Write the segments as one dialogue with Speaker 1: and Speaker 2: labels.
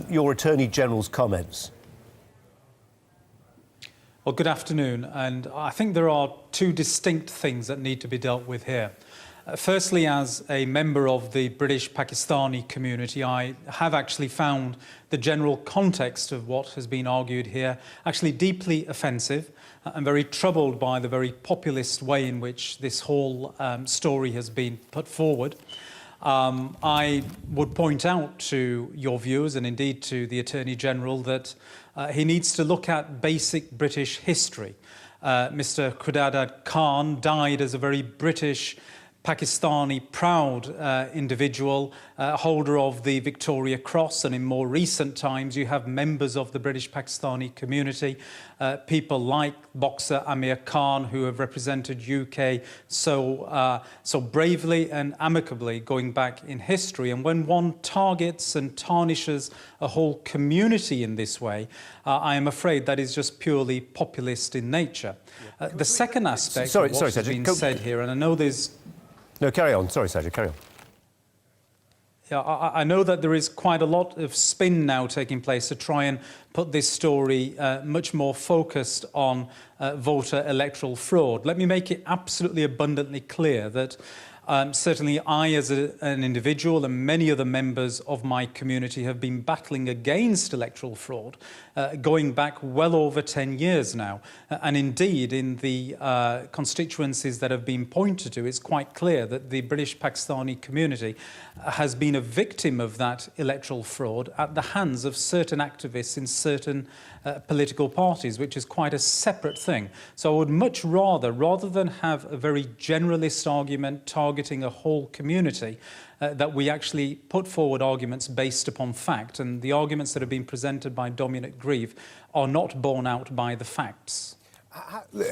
Speaker 1: your Attorney General's comments?
Speaker 2: Well, good afternoon, and I think there are two distinct things that need to be dealt with here. Firstly, as a member of the British Pakistani community, I have actually found the general context of what has been argued here actually deeply offensive. I'm very troubled by the very populist way in which this whole story has been put forward. I would point out to your viewers and indeed to the Attorney General that he needs to look at basic British history. Mr. Sajjad Khan died as a very British Pakistani proud individual, holder of the Victoria Cross, and in more recent times you have members of the British Pakistani community, people like boxer Amir Khan, who have represented UK so bravely and amicably going back in history. And when one targets and tarnishes a whole community in this way, I am afraid that is just purely populist in nature. The second aspect of what has been said here, and I know there's...
Speaker 1: No, carry on. Sorry, Sajjad, carry on.
Speaker 2: Yeah, I know that there is quite a lot of spin now taking place to try and put this story much more focused on voter electoral fraud. Let me make it absolutely abundantly clear that certainly I, as an individual, and many other members of my community have been battling against electoral fraud going back well over 10 years now. And indeed, in the constituencies that have been pointed to, it's quite clear that the British Pakistani community has been a victim of that electoral fraud at the hands of certain activists in certain political parties, which is quite a separate thing. So I would much rather than have a very generalist argument targeting a whole community, that we actually put forward arguments based upon fact, and the arguments that have been presented by Dominic Grieve are not borne out by the facts.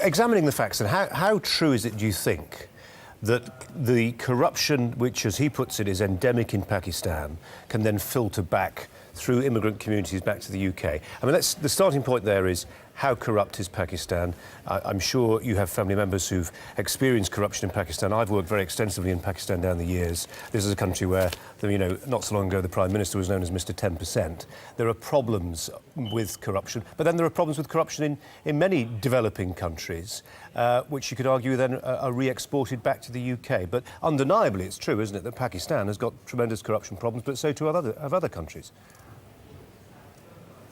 Speaker 1: Examining the facts, and how true is it, do you think, that the corruption, which, as he puts it, is endemic in Pakistan, can then filter back through immigrant communities back to the UK? I mean, the starting point there is, how corrupt is Pakistan? I'm sure you have family members who've experienced corruption in Pakistan. I've worked very extensively in Pakistan down the years. This is a country where, not so long ago, the Prime Minister was known as Mr. 10%. There are problems with corruption, but then there are problems with corruption in many developing countries, which you could argue then are re-exported back to the UK. But undeniably, it's true, isn't it, that Pakistan has got tremendous corruption problems, but so too have other countries.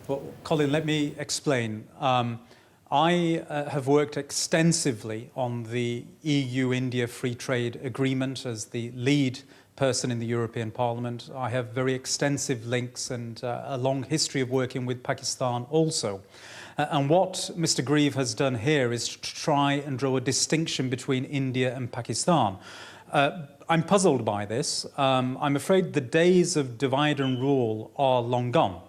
Speaker 2: Well, Colin, let me explain. I have worked extensively on the EU-India Free Trade Agreement as the lead person in the European Parliament. I have very extensive links and a long history of working with Pakistan also. And what Mr. Grieve has done here is to try and draw a distinction between India and Pakistan. I'm puzzled by this. I'm afraid the days of divide and rule are long gone.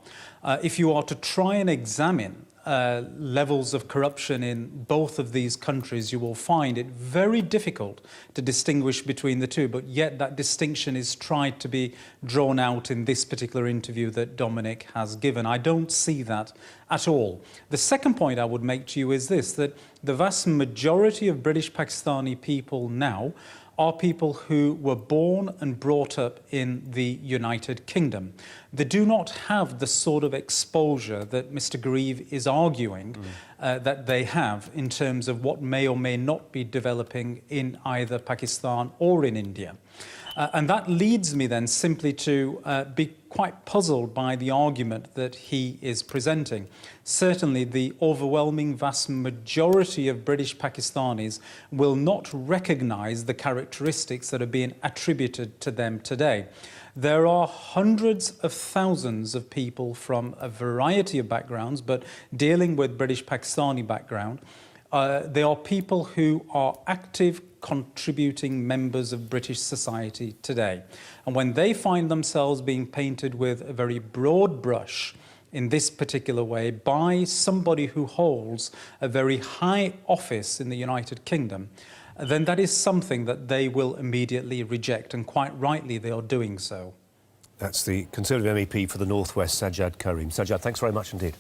Speaker 2: If you are to try and examine levels of corruption in both of these countries, you will find it very difficult to distinguish between the two, but yet that distinction is tried to be drawn out in this particular interview that Dominic has given. I don't see that at all. The second point I would make to you is this, that the vast majority of British Pakistani people now are people who were born and brought up in the United Kingdom. They do not have the sort of exposure that Mr. Grieve is arguing that they have in terms of what may or may not be developing in either Pakistan or in India. And that leads me then simply to be quite puzzled by the argument that he is presenting. Certainly the overwhelming vast majority of British Pakistanis will not recognise the characteristics that are being attributed to them today. There are hundreds of thousands of people from a variety of backgrounds, but dealing with British Pakistani background, they are people who are active contributing members of British society today. And when they find themselves being painted with a very broad brush in this particular way by somebody who holds a very high office in the United Kingdom, then that is something that they will immediately reject, and quite rightly they are doing so.
Speaker 1: That's the Conservative MEP for the North West, Sajjad Karim. Sajjad, thanks very much indeed.